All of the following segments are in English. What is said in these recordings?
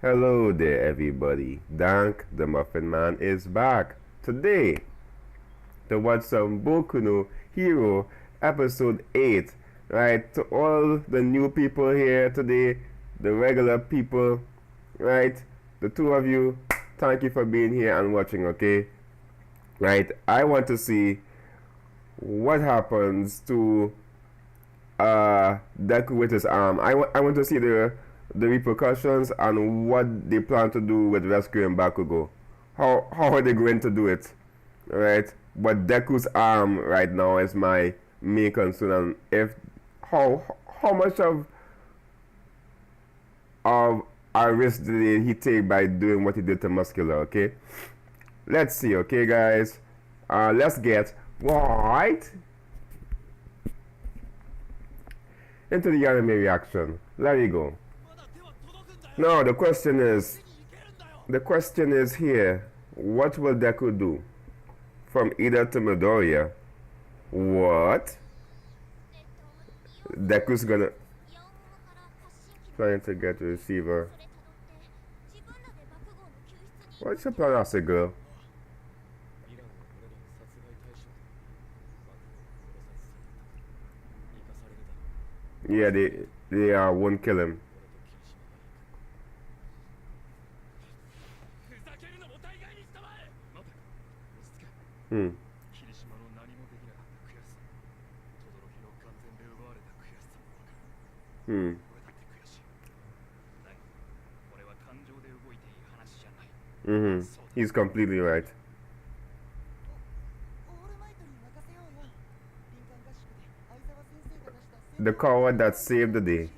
Hello there, everybody. Dank the Muffin Man is back today to watch some Boku no Hero episode 8. Right, to all the new people here today, the regular people, right, the two of you, thank you for being here and watching, okay? Right, I want to see what happens to Deku with his arm. I want to see the repercussions and what they plan to do with rescuing Bakugo. How are they going to do it? Right? But Deku's arm right now is my main concern, and if how much of a risk did he take by doing what he did to Muscular, okay? Let's see, okay guys. Let's get right into the anime reaction. There you go. Now the question is here, what will Deku do? From Ida to Midoriya. What? Deku's gonna trying to get the receiver. What's your plan, as a girl? Yeah, they won't kill him. Hmm. Hmm. Mm-hmm. He's completely right. The coward that saved the day.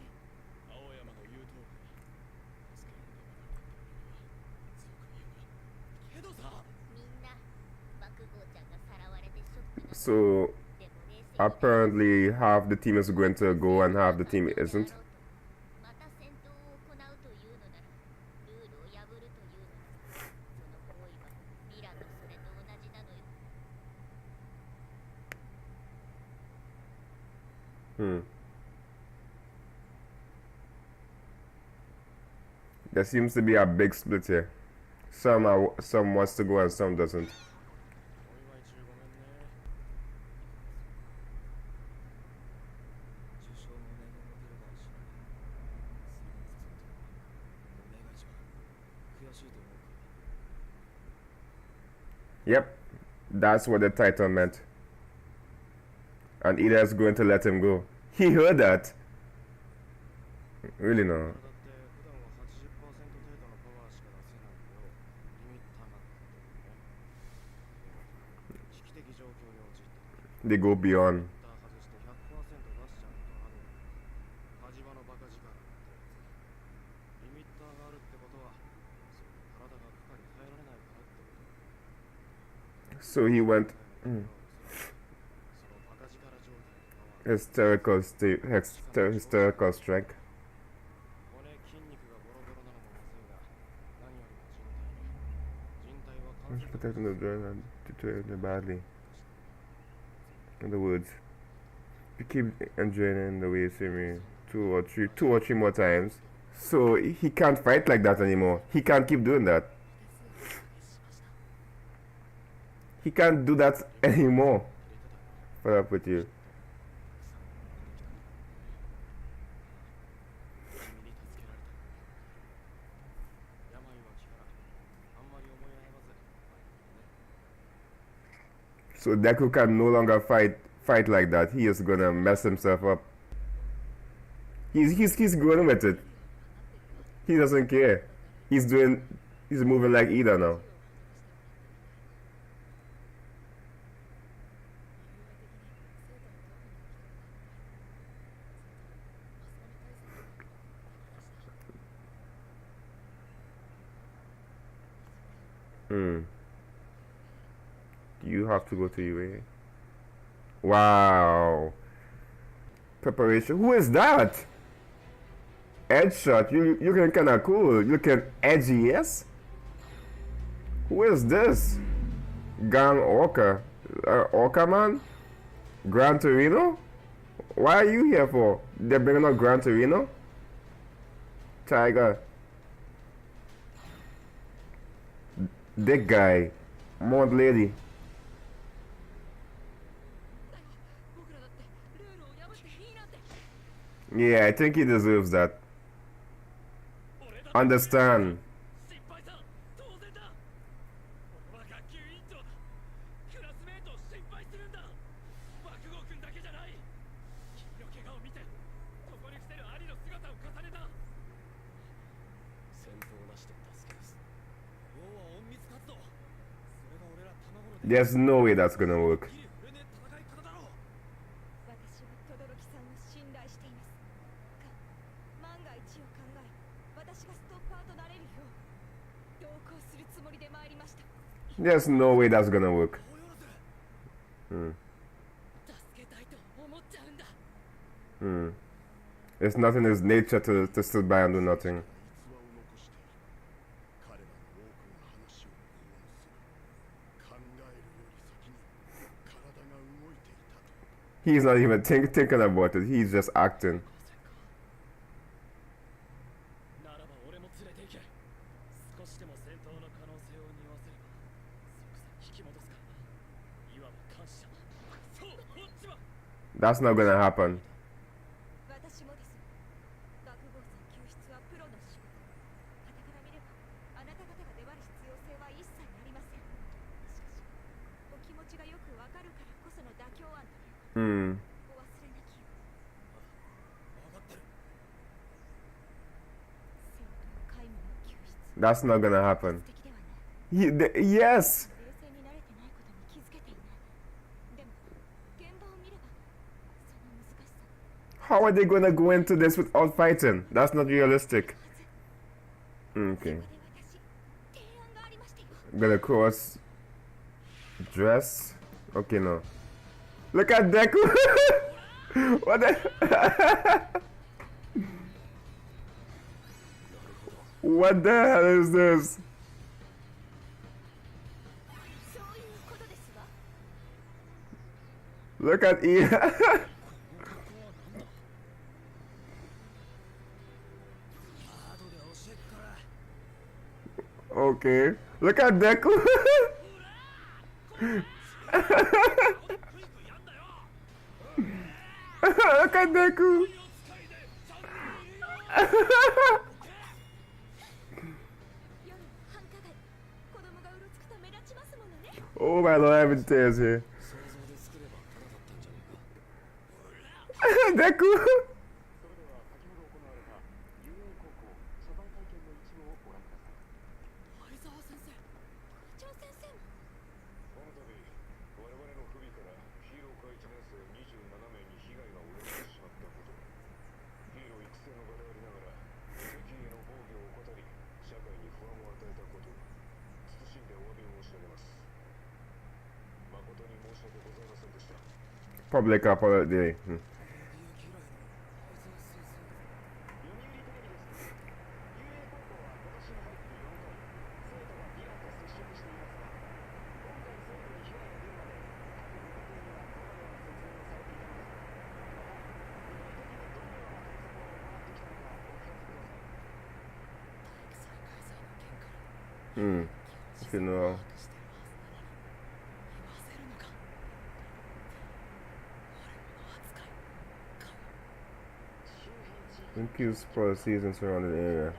So apparently half the team is going to go and half the team isn't. There seems to be a big split here. Some wants to go and some doesn't. Yep, that's what the title meant. And Ida is going to let him go. He heard that. Really no. They go beyond. So he went hysterical strength. Protecting the joint and deterring the badly. In the woods. You keep enjoying the way you see me two or three more times. So he can't fight like that anymore. He can't keep doing that. He can't do that anymore. Fed up with you. So Deku can no longer fight like that. He is gonna mess himself up. He's going with it. He doesn't care. He's moving like Ida now. You have to go to UA. Wow. Preparation. Who is that? Headshot. You looking kinda cool. You looking edgy, yes? Who is this? Gang Orca. Orca man? Gran Torino? Why are you here for? They're bringing up Gran Torino? Tiger. Dick guy. Mod lady. Yeah, I think he deserves that. Understand. There's no way that's gonna work. There's no way that's gonna work. It's not in his nature to sit by and do nothing. He's not even thinking about it. He's just acting. That's not gonna happen. That's not gonna happen. Yes! How are they gonna go into this without fighting? That's not realistic. Okay. Gonna cross dress. Okay, no. Look at Deku. What the? What the hell is this? Look at E. Okay. Look at Deku. Look at Deku. Oh my lord, I have been tears here. Deku. Public apology. You know. Increase policies in surrounding area.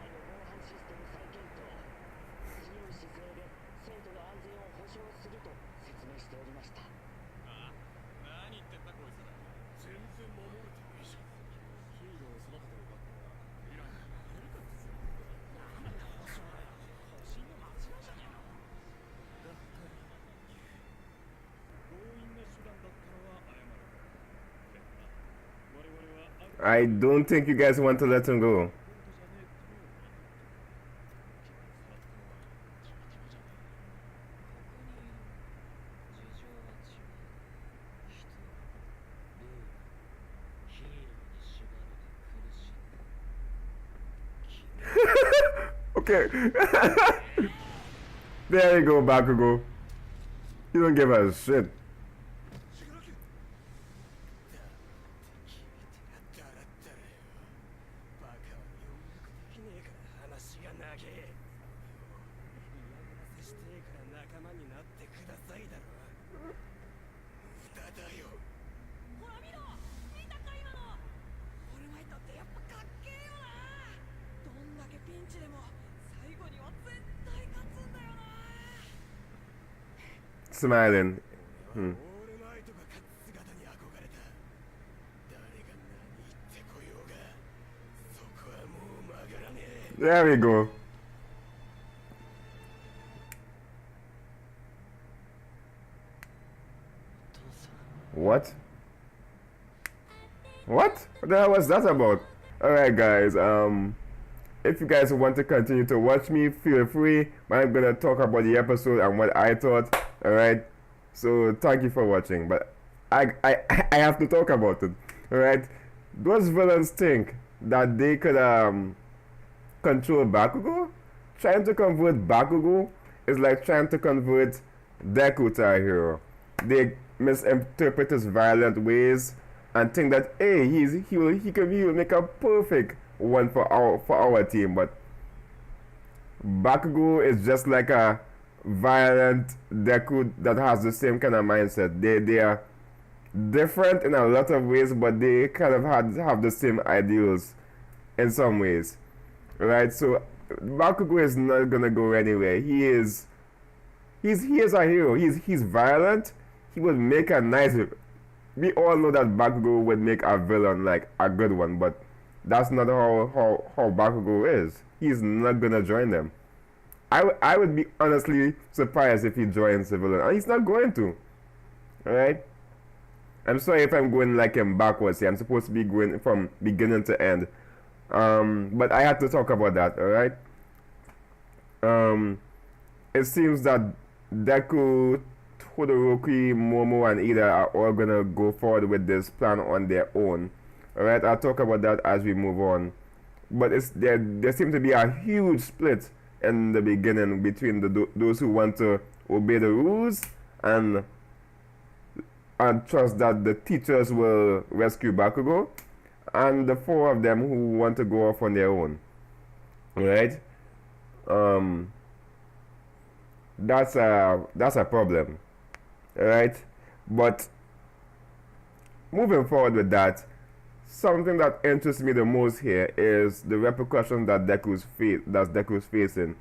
I don't think you guys want to let him go. Okay. There you go, Bakugo. You don't give a shit. Smiling. There we go. What? What? What the hell was that about? Alright guys, if you guys want to continue to watch me, feel free. But I'm gonna talk about the episode and what I thought. Alright? So thank you for watching. But I have to talk about it. Alright? Those villains think that they could control Bakugo? Trying to convert Bakugo is like trying to convert Deku to a hero. They misinterpret his violent ways and think that hey, he will make a perfect one for our team, but Bakugo is just like a violent Deku that has the same kind of mindset. They are different in a lot of ways, but they kind of have the same ideals in some ways, right? So Bakugo is not gonna go anywhere. He is a hero. He's violent. He would make a nice. We all know that Bakugo would make a villain like a good one, but that's not how Bakugo is. He's not gonna join them. I would be honestly surprised if he joins the villain, and he's not going to. Alright? I'm sorry if I'm going like him backwards here. I'm supposed to be going from beginning to end. But I had to talk about that, alright? It seems that Deku, Todoroki, Momo, and Ida are all gonna go forward with this plan on their own. Alright, I'll talk about that as we move on. But there seems to be a huge split in the beginning between those who want to obey the rules and trust that the teachers will rescue Bakugo, and the four of them who want to go off on their own. Right? That's a problem. Right? But moving forward with that, something that interests me the most here is the repercussions that Deku's facing.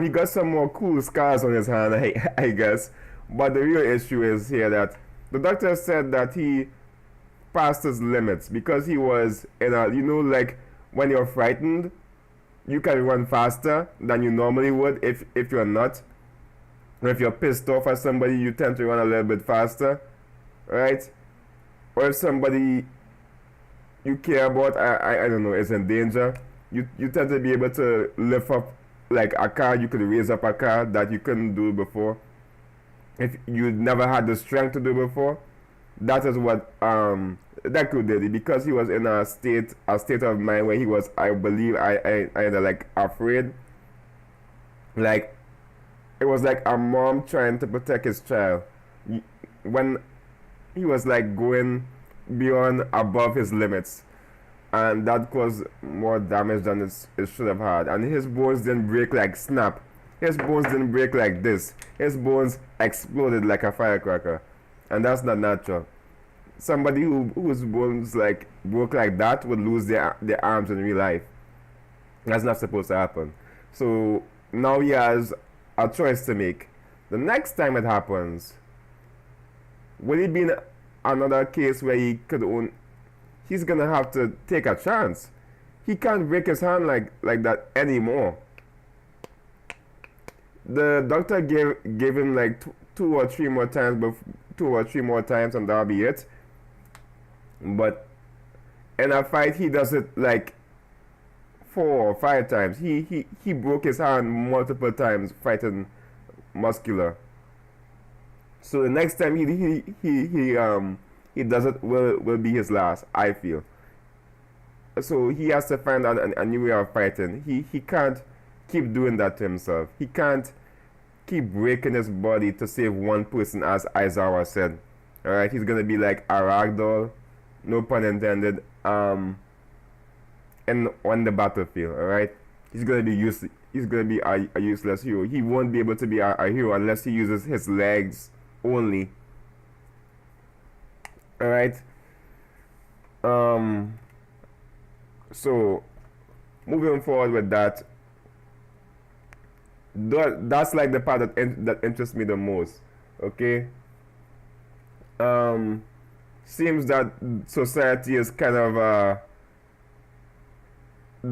He got some more cool scars on his hand, I guess. But the real issue is here that the doctor said that he passed his limits because he was in a, like when you're frightened, you can run faster than you normally would if you're not. Or if you're pissed off at somebody, you tend to run a little bit faster, right? Or if somebody you care about, I don't know, is in danger, you tend to be able to lift up like a car. You could raise up a car that you couldn't do before if you never had the strength to do before. That is what Deku did, because he was in a state of mind where he was, I believe, either like afraid, like it was like a mom trying to protect his child when he was like going beyond above his limits, and that caused more damage than it should have had. And his bones didn't break like snap. His bones didn't break like this. His bones exploded like a firecracker, and that's not natural. Somebody whose bones like broke like that would lose their arms in real life. That's not supposed to happen. So now he has a choice to make. The next time it happens, will it be another case where he's gonna have to take a chance? He can't break his hand like that anymore. The doctor gave him like two or three more times, and that'll be it. But in a fight, he does it like 4 or 5 times. He broke his hand multiple times fighting Muscular. So the next time he does it will be his last, I feel. So he has to find out a new way of fighting. He can't keep doing that to himself. He can't keep breaking his body to save one person, as Aizawa said. Alright, he's gonna be like a ragdoll, no pun intended, on the battlefield. Alright, he's gonna be he's gonna be a useless hero. He won't be able to be a hero unless he uses his legs only. Alright. So moving forward with that, that's like the part that interests me the most. Okay. Seems that society is kind of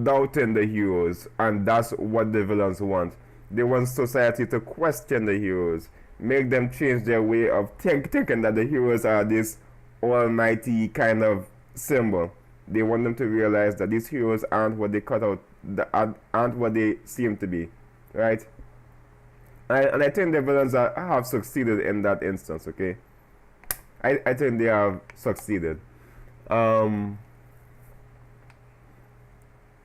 doubting the heroes, and that's what the villains want. They want society to question the heroes, make them change their way of thinking that the heroes are this almighty kind of symbol. They want them to realize that these heroes aren't what they cut out, aren't what they seem to be, right? And I think the villains have succeeded in that instance. Okay, I think they have succeeded.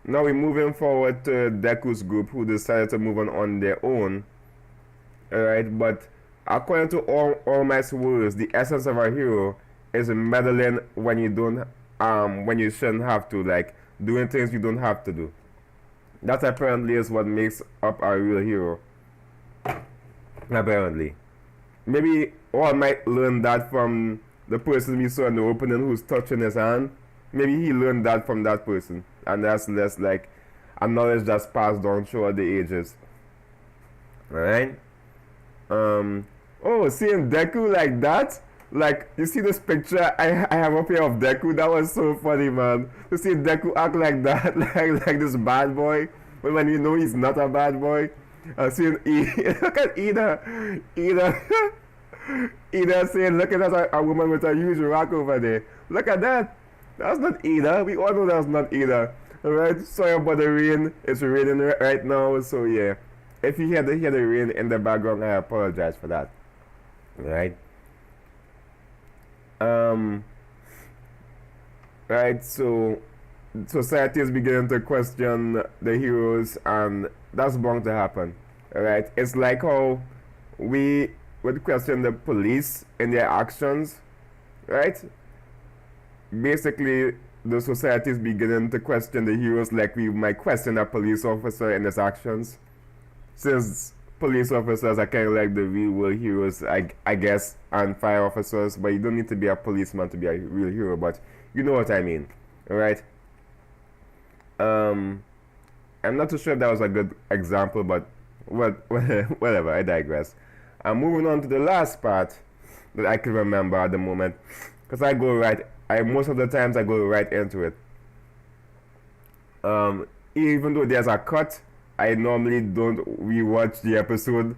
Now we're moving forward to Deku's group, who decided to move on their own. Alright, but according to all Might's words, the essence of a hero is meddling when you don't, when you shouldn't have to, like doing things you don't have to do. That apparently is what makes up a real hero. Apparently, maybe All Might learn that from the person we saw in the opening who's touching his hand. Maybe he learned that from that person, and that's less like a knowledge that's passed down through the ages. Alright? Oh, seeing Deku like that? Like, you see this picture I have up here of Deku? That was so funny, man. To see Deku act like that, like this bad boy, when you know he's not a bad boy. Seeing look at Ida. Ida saying, looking at a woman with a huge rock over there. Look at that. That's not Ida. We all know that's not Ida. Alright, sorry about the rain. It's raining right now, so yeah. If you hear the rain in the background, I apologize for that. Alright. Right, so society is beginning to question the heroes, and that's bound to happen. Alright, it's like how we would question the police in their actions, right? Basically, the society is beginning to question the heroes like we might question a police officer in his actions. Since police officers are kind of like the real world heroes, I guess, and fire officers, but you don't need to be a policeman to be a real hero, but you know what I mean, alright? I'm not too sure if that was a good example, but whatever, I digress. I'm moving on to the last part that I can remember at the moment, because most of the times I go right into it. Even though there's a cut, I normally don't rewatch the episode,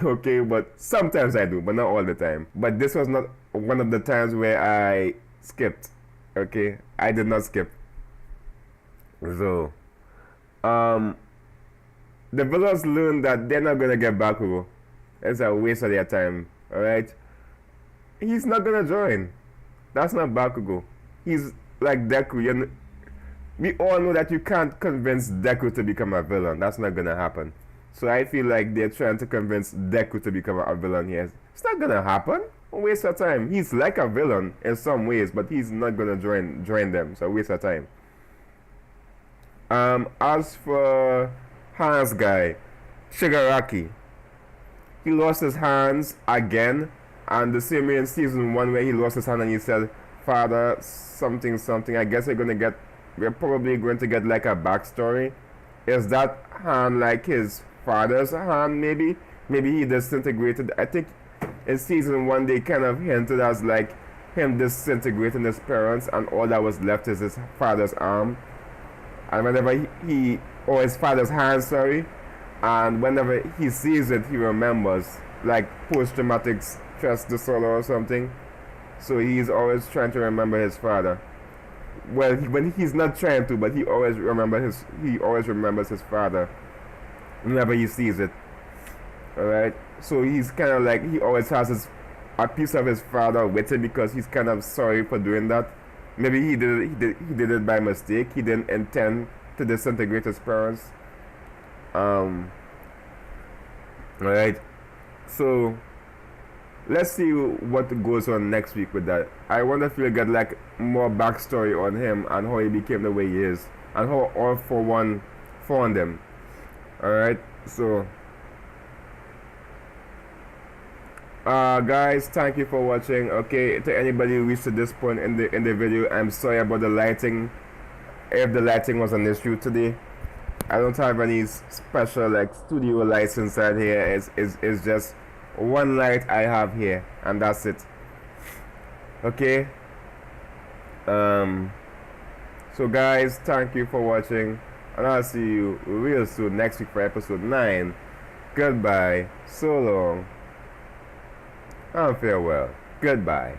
okay, but sometimes I do, but not all the time. But this was not one of the times where I skipped, okay? I did not skip. So, the villains learn that they're not gonna get Baku. It's a waste of their time, alright? He's not gonna join. That's not Bakugo. He's like Deku. We all know that you can't convince Deku to become a villain. That's not gonna happen. So I feel like they're trying to convince Deku to become a villain here. It's not gonna happen. A waste of time. He's like a villain in some ways, but he's not gonna join them. So a waste of time. As for Hans guy, Shigaraki, he lost his hands again. And the same way in season 1 where he lost his hand and he said, Father, something, I guess we're probably going to get like a backstory. Is that hand like his father's hand maybe? Maybe he disintegrated. I think in season 1 they kind of hinted as like him disintegrating his parents, and all that was left is his father's arm. And whenever or his father's hand, sorry. And whenever he sees it, he remembers, like post-traumatic stress disorder or something. So he's always trying to remember his father. Well, when he's not trying to, but he always remembers his father whenever he sees it. Alright? So he's kind of like, he always has a piece of his father with him because he's kind of sorry for doing that. Maybe he did it by mistake. He didn't intend to disintegrate his parents. Alright? So let's see what goes on next week with that. I wonder if we'll get like more backstory on him and how he became the way he is, and how All For One found him. Alright, so guys, thank you for watching. Okay, to anybody who reached to this point in the video, I'm sorry about the lighting. If the lighting was an issue today, I don't have any special like studio lights inside here. It's just one light I have here, and that's it. Okay. So guys, thank you for watching, and I'll see you real soon next week for episode 9. Goodbye, so long, and farewell. Goodbye.